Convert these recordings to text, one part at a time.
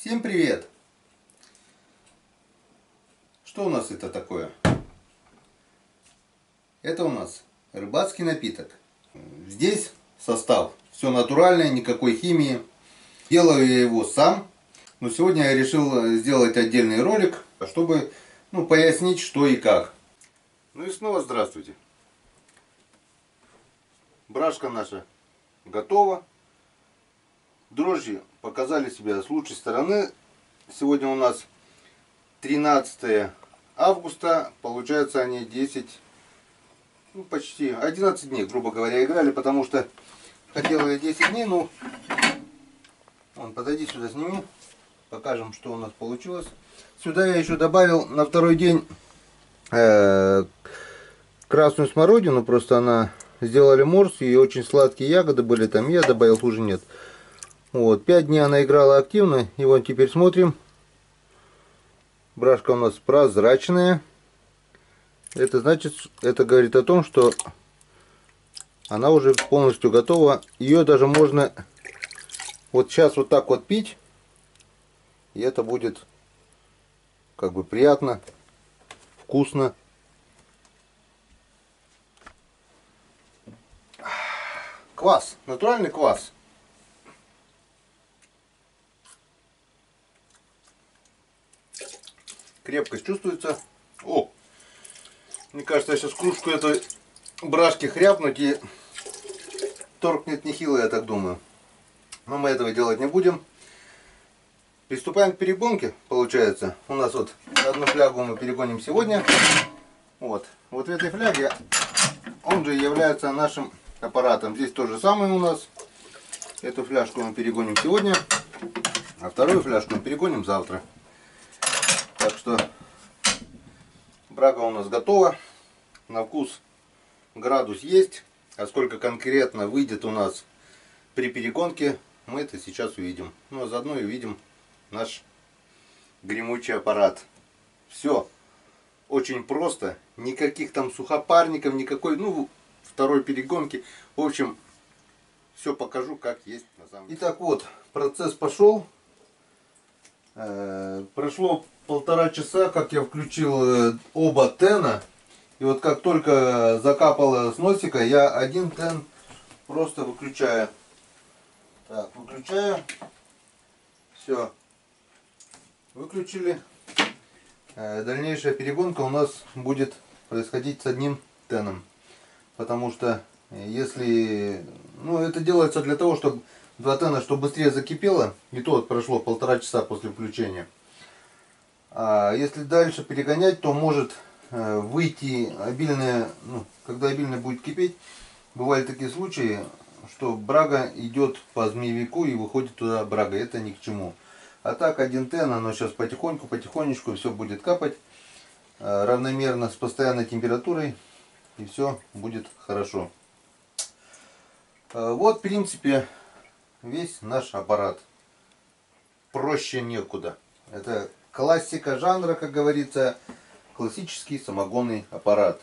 Всем привет! Что у нас это такое? Это у нас рыбацкий напиток. Здесь состав все натуральное, никакой химии. Делаю я его сам. Но сегодня я решил сделать отдельный ролик, чтобы пояснить, что и как. Ну и снова здравствуйте. Брашка наша готова. Дрожжи показали себя с лучшей стороны. Сегодня у нас 13 августа. Получается, они 10, почти 11 дней, грубо говоря, играли. Потому что хотел я 10 дней. Ну, вон, подойди сюда, сними. Покажем, что у нас получилось. Сюда я еще добавил на второй день красную смородину. Просто она сделали морс. И очень сладкие ягоды были там. Я добавил, хуже нет. Вот, 5 дней она играла активно, и вот теперь смотрим. Брашка у нас прозрачная. Это значит, это говорит о том, что она уже полностью готова. Ее даже можно вот сейчас вот так вот пить, и это будет как бы приятно, вкусно. Квас, натуральный квас. Крепкость чувствуется. О! Мне кажется, я сейчас кружку этой брашки хряпнуть и торкнет нехило, я так думаю. Но мы этого делать не будем. Приступаем к перегонке, получается. У нас вот одну флягу мы перегоним сегодня. Вот в этой фляге он же является нашим аппаратом. Здесь то же самое у нас. Эту фляжку мы перегоним сегодня, а вторую фляжку мы перегоним завтра. Так что брага у нас готова. На вкус градус есть. А сколько конкретно выйдет у нас при перегонке, мы это сейчас увидим. Ну а заодно и увидим наш гремучий аппарат. Все очень просто. Никаких там сухопарников, никакой, второй перегонки. В общем, все покажу, как есть на самом деле. Итак, вот, процесс пошел. Прошло 1,5 часа, как я включил оба тена. И вот как только закапало с носика, я один тен просто выключаю. Так, выключаю. Все. Выключили. Дальнейшая перегонка у нас будет происходить с одним теном. Потому что если... это делается для того, чтобы 2 тена, чтобы быстрее закипело. И то вот прошло 1,5 часа после включения. А если дальше перегонять, то может выйти обильное, когда обильно будет кипеть, бывали такие случаи, что брага идет по змеевику и выходит туда брага. Это ни к чему. А так 1 тен, оно сейчас потихонечку все будет капать равномерно, с постоянной температурой, и все будет хорошо. Вот в принципе весь наш аппарат. Проще некуда. Это классика жанра, как говорится, классический самогонный аппарат.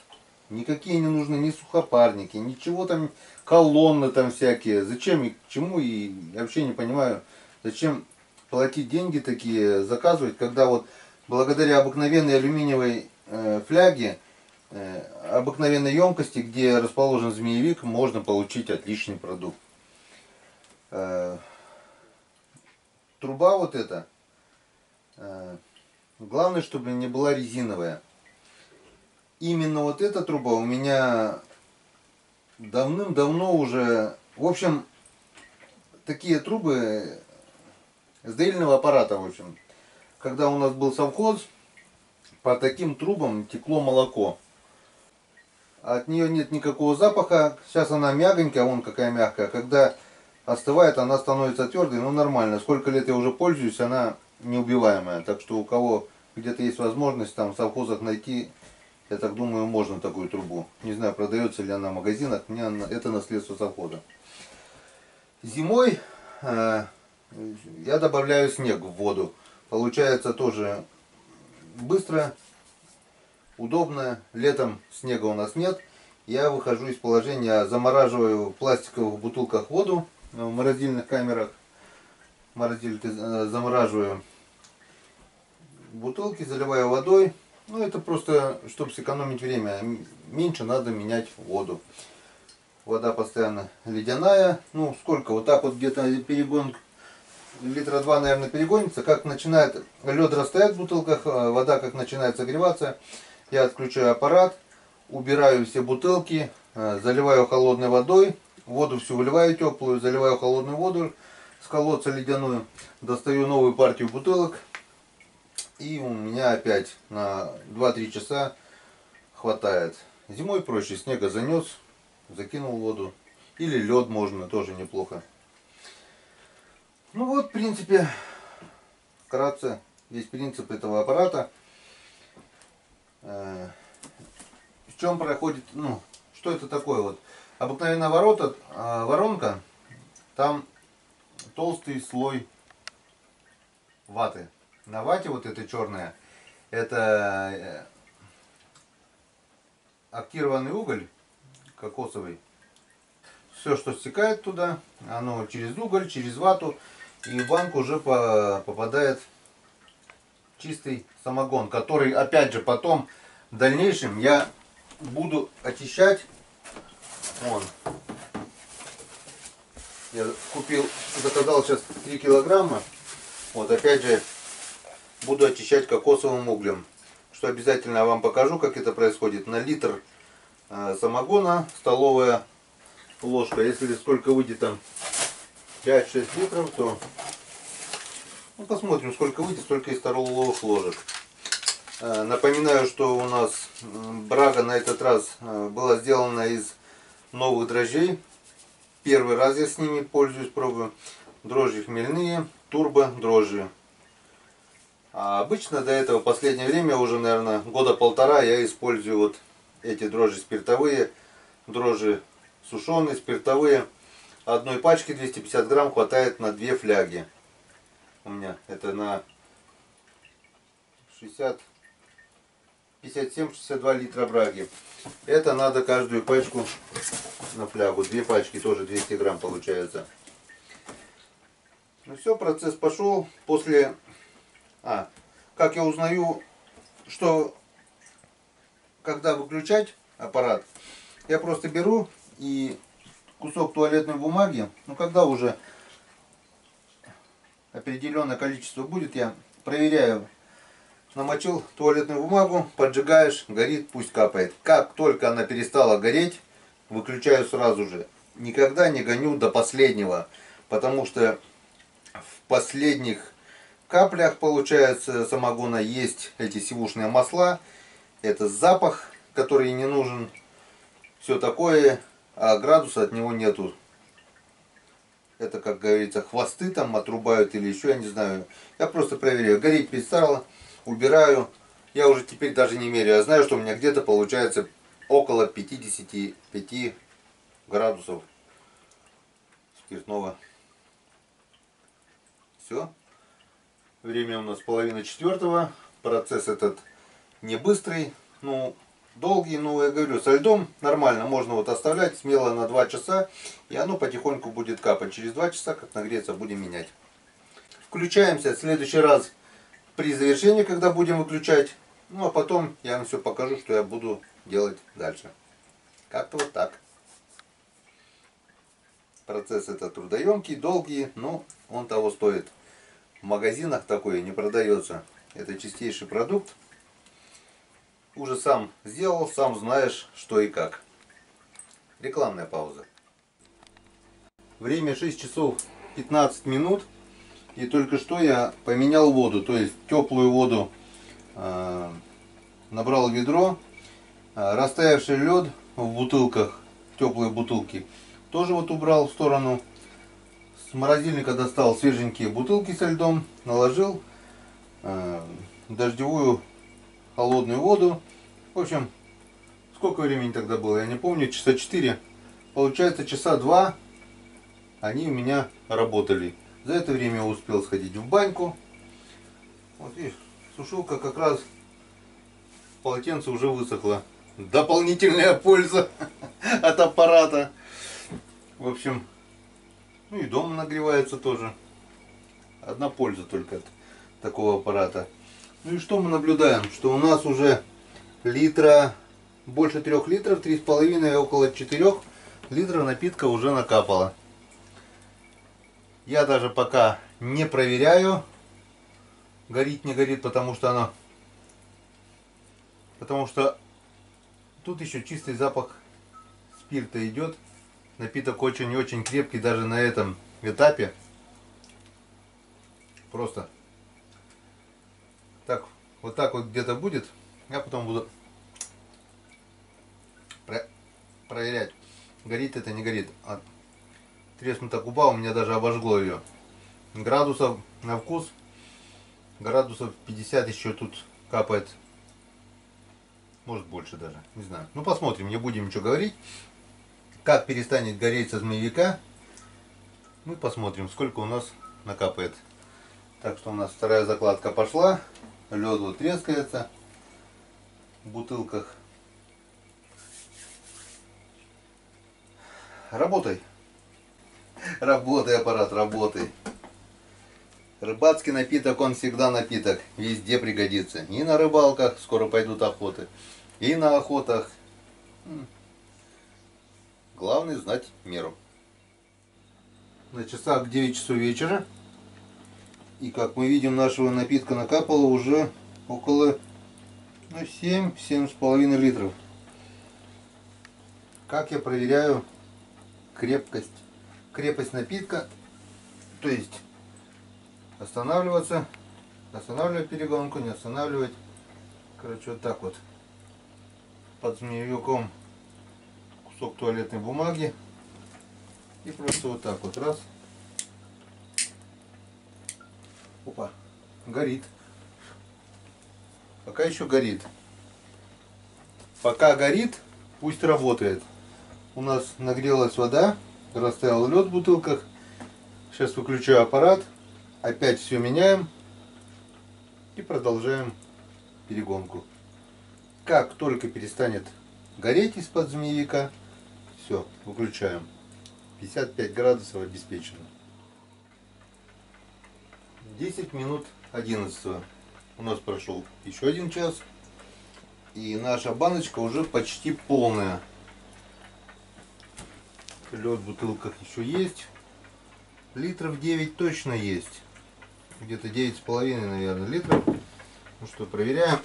Никакие не нужны ни сухопарники, ничего там, колонны там всякие. Зачем и к чему, и я вообще не понимаю, зачем платить деньги такие, заказывать, когда вот благодаря обыкновенной алюминиевой фляге, обыкновенной емкости, где расположен змеевик, можно получить отличный продукт. Труба вот эта, главное, чтобы не была резиновая. Именно вот эта труба у меня давным-давно уже... В общем, такие трубы с доильного аппарата, в общем. Когда у нас был совхоз, по таким трубам текло молоко. От нее нет никакого запаха. Сейчас она мягонькая, вон какая мягкая. Когда остывает, она становится твердой, нормально. Сколько лет я уже пользуюсь, она неубиваемая. Так что у кого где-то есть возможность там в совхозах найти, я так думаю, можно такую трубу. Не знаю, продается ли она в магазинах. У меня это наследство совхоза. Зимой я добавляю снег в воду. Получается тоже быстро, удобно. Летом снега у нас нет. Я выхожу из положения, замораживаю в пластиковых бутылках воду в морозильных камерах. морозильнике замораживаю бутылки, заливаю водой. Ну это просто, чтобы сэкономить время. Меньше надо менять воду. Вода постоянно ледяная. Ну сколько, вот так вот где-то перегон, литра 2, наверное, перегонится. Как начинает лед растаять в бутылках, вода как начинает согреваться, я отключаю аппарат, убираю все бутылки, заливаю холодной водой, воду всю выливаю теплую, заливаю холодную воду с колодца ледяную, достаю новую партию бутылок, и у меня опять на 2-3 часа хватает. Зимой проще, снега занес, закинул воду, или лед можно, тоже неплохо. Ну вот, в принципе, вкратце весь принцип этого аппарата. В чем проходит, ну, что это такое вот? Обыкновенная воронка, там толстый слой ваты. На вате вот эта черная, это актированный уголь кокосовый. Все, что стекает туда, оно через уголь, через вату, и в банку уже попадает чистый самогон, который опять же потом в дальнейшем я буду очищать. Вон. Я заказал сейчас 3 килограмма. Вот опять же буду очищать кокосовым углем. Что обязательно я вам покажу, как это происходит. На литр самогона столовая ложка. Если сколько выйдет там 5-6 литров, то ну, посмотрим, сколько выйдет, столько и столовых ложек. Напоминаю, что у нас брага на этот раз была сделана из новых дрожжей. Первый раз я с ними пользуюсь, пробую. Дрожжи хмельные, турбо дрожжи. А обычно до этого, в последнее время, уже, наверное, года полтора, я использую вот эти дрожжи спиртовые, дрожжи сушеные, спиртовые. Одной пачки 250 грамм хватает на 2 фляги. У меня это на 57-62 литра браги. Это надо каждую пачку на флягу. 2 пачки тоже 200 грамм получается. Ну все, процесс пошел. После... как я узнаю, что когда выключать аппарат, я просто беру и кусок туалетной бумаги, ну когда уже определенное количество будет, я проверяю. Намочил туалетную бумагу, поджигаешь, горит, пусть капает. Как только она перестала гореть, выключаю сразу же. Никогда не гоню до последнего, потому что в последних каплях, получается, самогона есть эти сивушные масла. Это запах, который не нужен. Все такое, а градуса от него нету. Это, как говорится, хвосты там отрубают или еще, я не знаю. Я просто проверяю. Гореть перестало, убираю. Я уже теперь даже не меряю. Я знаю, что у меня где-то получается около 55 градусов спиртного. Все. Время у нас 3:30. Процесс этот не быстрый, ну долгий, но я говорю, со льдом нормально, можно вот оставлять смело на 2 часа, и оно потихоньку будет капать. Через 2 часа, как нагреется, будем менять. Включаемся в следующий раз при завершении, когда будем выключать. Ну а потом я вам все покажу, что я буду делать дальше. Как-то вот так. Процесс этот трудоемкий, долгий, но он того стоит. В магазинах такое не продается. Это чистейший продукт. Уже сам сделал, сам знаешь, что и как. Рекламная пауза. Время 6 часов 15 минут. И только что я поменял воду. То есть теплую воду набрал в ведро. Растаявший лед в бутылках, теплые бутылки, тоже вот убрал в сторону. С морозильника достал свеженькие бутылки со льдом. Наложил дождевую холодную воду. В общем, сколько времени тогда было, я не помню, часа 4. Получается, часа 2 они у меня работали. За это время я успел сходить в баньку. Вот видишь, сушилка как раз, полотенце уже высохло. Дополнительная польза от аппарата. В общем, ну и дом нагревается тоже. Одна польза только от такого аппарата. Ну и что мы наблюдаем? Что у нас уже больше 3 литров, 3,5 и около 4 литров напитка уже накапало. Я даже пока не проверяю, горит, не горит, потому что тут еще чистый запах спирта идет. Напиток очень-очень крепкий даже на этом этапе. Просто так, вот так вот где-то будет. Я потом буду проверять, горит это, не горит. Треснута губа у меня даже обожгло ее. Градусов на вкус, градусов 50 еще тут капает. Может больше даже, не знаю. Ну посмотрим, не будем ничего говорить. Как перестанет гореть со змеевика, мы посмотрим, сколько у нас накапает. Так что у нас вторая закладка пошла. Лед вот трескается в бутылках. Работай. Работай, аппарат, работай. Рыбацкий напиток, он всегда напиток. Везде пригодится. И на рыбалках, скоро пойдут охоты. И на охотах. Главное знать меру. На часах 9 часов вечера. И как мы видим, нашего напитка накапало уже около 7-7,5 литров. Как я проверяю крепость напитка? То есть останавливать перегонку, не останавливать. Короче, вот так вот. Под змеевиком кусок туалетной бумаги. И просто вот так вот раз. Опа, горит. Пока еще горит. Пока горит, пусть работает. У нас нагрелась вода, растаял лед в бутылках. Сейчас выключаю аппарат. Опять все меняем. И продолжаем перегонку. Как только перестанет гореть из-под змеевика, все, выключаем. 55 градусов обеспечено. 10 минут 11. У нас прошел еще 1 час. И наша баночка уже почти полная. Лед в бутылках еще есть. Литров 9 точно есть. Где-то 9,5, наверное, литров. Ну что, проверяем.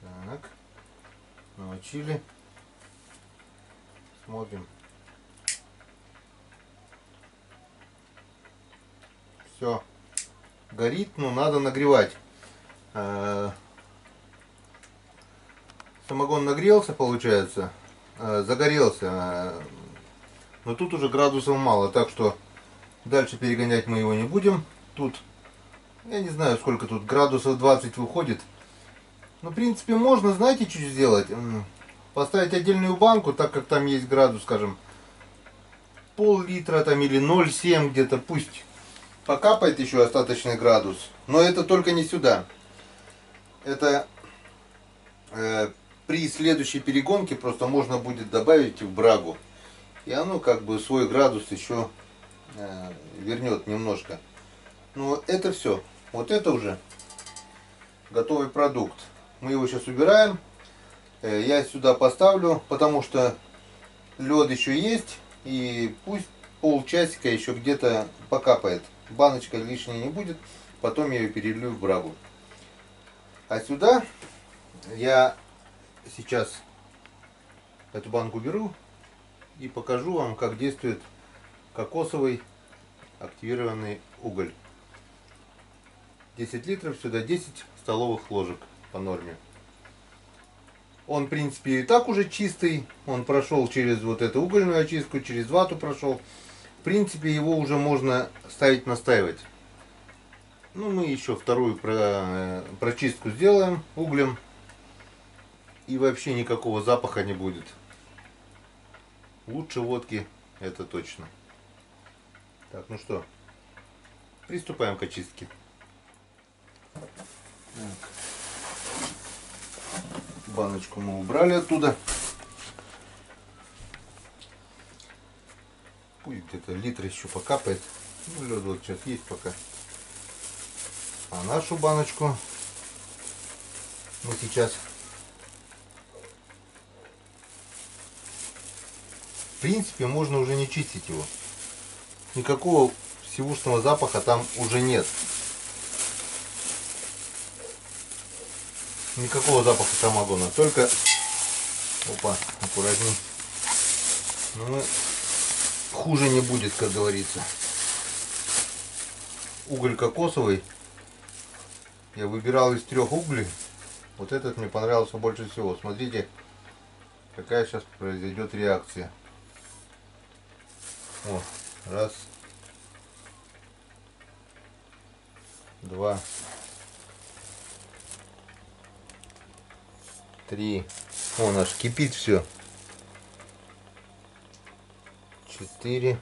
Так. Намочили. Смотрим. Все. Горит, но надо нагревать. Самогон нагрелся, получается. Загорелся. Но тут уже градусов мало. Так что дальше перегонять мы его не будем. Тут, я не знаю, сколько тут, градусов 20 выходит. Ну, в принципе, можно, знаете, что сделать? Поставить отдельную банку, так как там есть градус, скажем, пол-литра там или 0,7 где-то, пусть покапает еще остаточный градус. Но это только не сюда. Это при следующей перегонке просто можно будет добавить в брагу. И оно как бы свой градус еще вернет немножко. Но это все. Вот это уже готовый продукт. Мы его сейчас убираем. Я сюда поставлю, потому что лед еще есть. И пусть полчасика еще где-то покапает. Баночка лишней не будет. Потом я ее перелью в брагу. А сюда я сейчас эту банку беру и покажу вам, как действует кокосовый активированный уголь. 10 литров, сюда 10 столовых ложек по норме. Он, в принципе, и так уже чистый. Он прошел через вот эту угольную очистку, через вату прошел. В принципе, его уже можно ставить настаивать. Ну, мы еще вторую прочистку сделаем углем. И вообще никакого запаха не будет. Лучше водки, это точно. Так, ну что, приступаем к очистке. Так. Баночку мы убрали оттуда. Пусть где-то литр еще покапает. Ну, лед вот сейчас есть пока. А нашу баночку мы сейчас, в принципе, можно уже не чистить его. Никакого сивушного запаха там уже нет. Никакого запаха самогона. Только, опа, аккуратней. Ну, хуже не будет, как говорится. Уголь кокосовый. Я выбирал из 3 углей. Вот этот мне понравился больше всего. Смотрите, какая сейчас произойдет реакция. О, раз. 2. 3. О, наш кипит все. 4.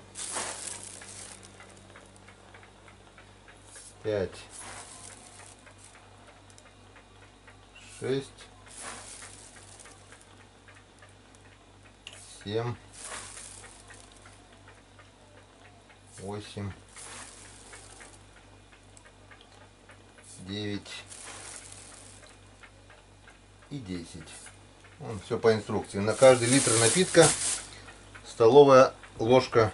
5. 6. 7. 8. 9. И 10. Вон, все по инструкции. На каждый литр напитка столовая ложка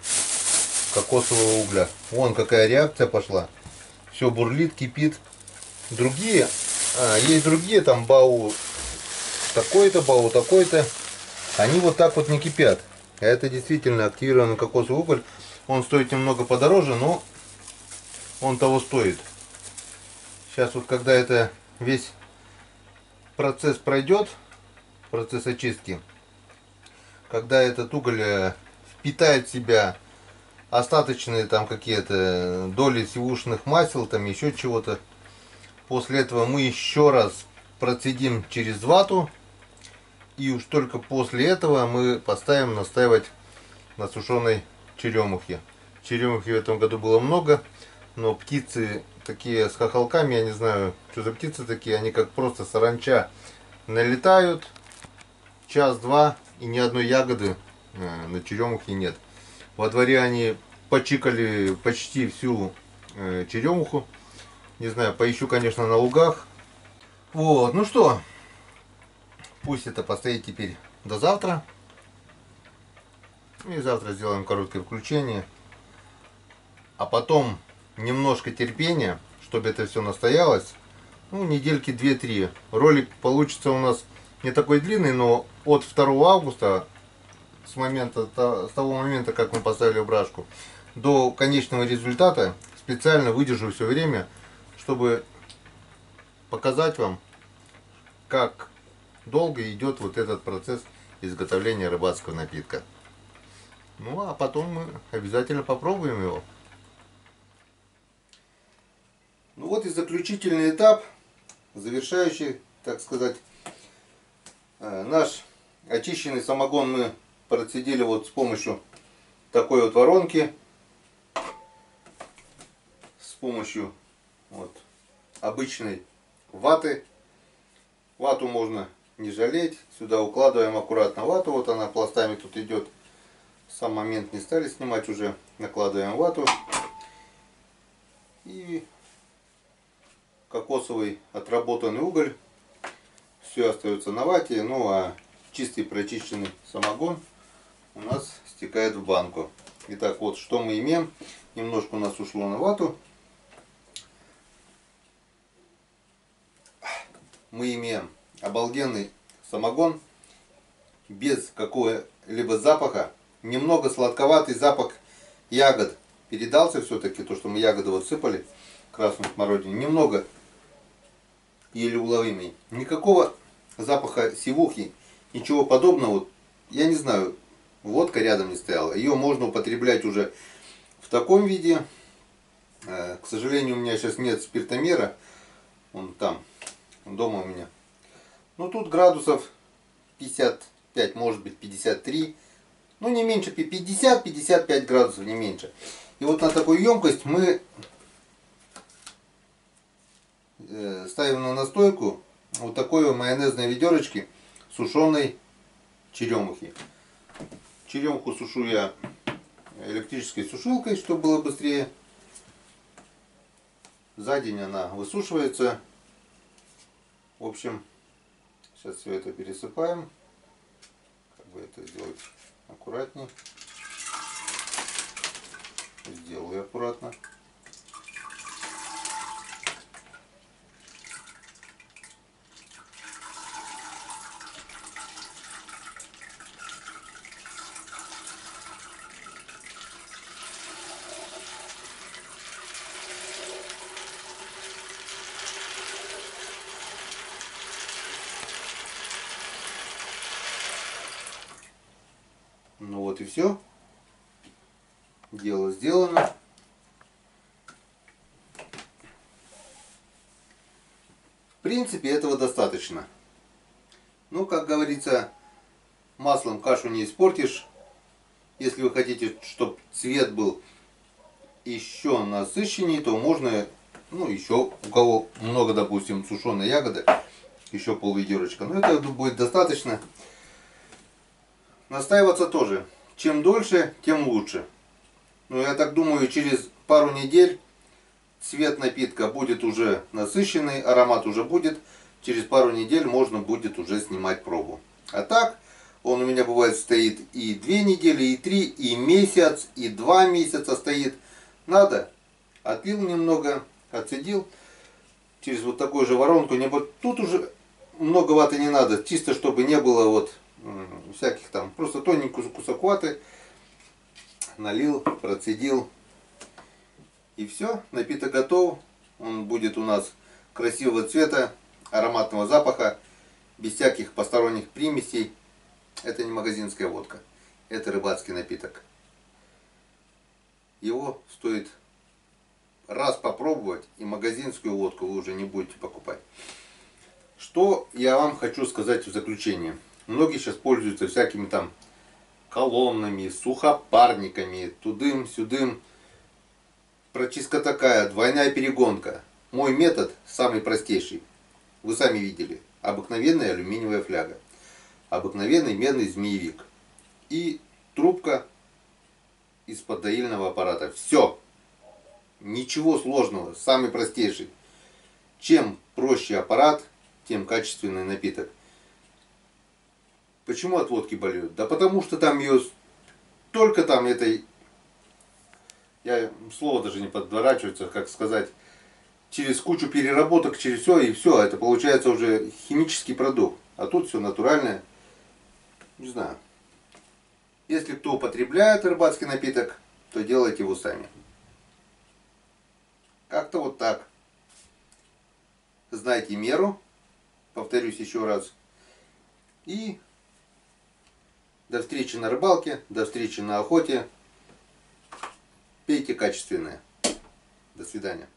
кокосового угля. Вон какая реакция пошла. Все бурлит, кипит. Другие, есть другие, там бау такой-то, бау такой-то. Они вот так вот не кипят. Это действительно активированный кокосовый уголь. Он стоит немного подороже, но он того стоит. Сейчас вот когда это весь процесс пройдет, процесс очистки, когда этот уголь впитает в себя остаточные там какие-то доли сивушных масел, там еще чего-то, после этого мы еще раз процедим через вату, и уж только после этого мы поставим настаивать на сушеной черемухе. Черемухи в этом году было много, но птицы такие с хохолками, я не знаю, что за птицы такие, они как просто саранча налетают, час-два, и ни одной ягоды на черемухе нет. Во дворе они почикали почти всю черемуху. Не знаю, поищу, конечно, на лугах. Вот, ну что, пусть это постоит теперь до завтра. И завтра сделаем короткое включение. А потом немножко терпения, чтобы это все настоялось. Ну, недельки 2-3. Ролик получится у нас не такой длинный, но от 2 августа, с того момента, как мы поставили брашку, до конечного результата специально выдержу все время, чтобы показать вам, как долго идет вот этот процесс изготовления рыбацкого напитка. Ну, а потом мы обязательно попробуем его. Ну вот и заключительный этап, завершающий, так сказать, наш очищенный самогон мы процедили вот с помощью такой вот воронки, с помощью вот обычной ваты. Вату можно не жалеть, сюда укладываем аккуратно вату, вот она пластами тут идет. Сам момент не стали снимать уже, накладываем вату и кокосовый отработанный уголь. Все остается на вате, ну а чистый прочищенный самогон у нас стекает в банку. Итак, вот что мы имеем. Немножко у нас ушло на вату. Мы имеем обалденный самогон без какого-либо запаха. Немного сладковатый запах ягод передался все-таки, то, что мы ягоды вот сыпали, красную смородину. Немного еле уловимый. Никакого запаха сивухи, ничего подобного. Я не знаю, водка рядом не стояла. Ее можно употреблять уже в таком виде. К сожалению, у меня сейчас нет спиртомера. Он там, дома у меня. Ну тут градусов 55, может быть 53. Ну не меньше 50-55 градусов, не меньше. И вот на такую емкость мы ставим на настойку вот такой майонезной ведерочки сушеной черемухи. Черемуху сушу я электрической сушилкой, чтобы было быстрее. За день она высушивается. В общем, сейчас все это пересыпаем. Как бы это сделать аккуратней. Сделаю аккуратно. Ну вот и все. Дело сделано. В принципе, этого достаточно. Ну, как говорится, маслом кашу не испортишь. Если вы хотите, чтобы цвет был еще насыщеннее, то можно, ну, еще, у кого много, допустим, сушеной ягоды, еще пол-ведерочка. Но это будет достаточно. Настаиваться тоже. Чем дольше, тем лучше. Но я так думаю, через пару недель цвет напитка будет уже насыщенный, аромат уже будет. Через пару недель можно будет уже снимать пробу. А так, он у меня бывает стоит и 2 недели, и 3, и месяц, и 2 месяца стоит. Надо, отлил немного, отцедил. Через вот такую же воронку. Тут уже много ваты не надо, чисто чтобы не было вот всяких там, просто тоненький кусок ваты. Налил, процедил. И все, напиток готов. Он будет у нас красивого цвета, ароматного запаха, без всяких посторонних примесей. Это не магазинская водка, это рыбацкий напиток. Его стоит раз попробовать, и магазинскую водку вы уже не будете покупать. Что я вам хочу сказать в заключение. Многие сейчас пользуются всякими там колоннами, сухопарниками, тудым-сюдым. Прочистка такая, двойная перегонка. Мой метод самый простейший. Вы сами видели. Обыкновенная алюминиевая фляга. Обыкновенный медный змеевик. И трубка из-под доильного аппарата. Все. Ничего сложного. Самый простейший. Чем проще аппарат, тем качественный напиток. Почему от водки болеют? Да потому что там ее только там этой, я слово даже не подворачивается, как сказать, через кучу переработок, через все, и все, это получается уже химический продукт. А тут все натуральное. Не знаю. Если кто употребляет рыбацкий напиток, то делайте его сами. Как-то вот так. Знайте меру, повторюсь еще раз. И до встречи на рыбалке, до встречи на охоте. Пейте качественное. До свидания.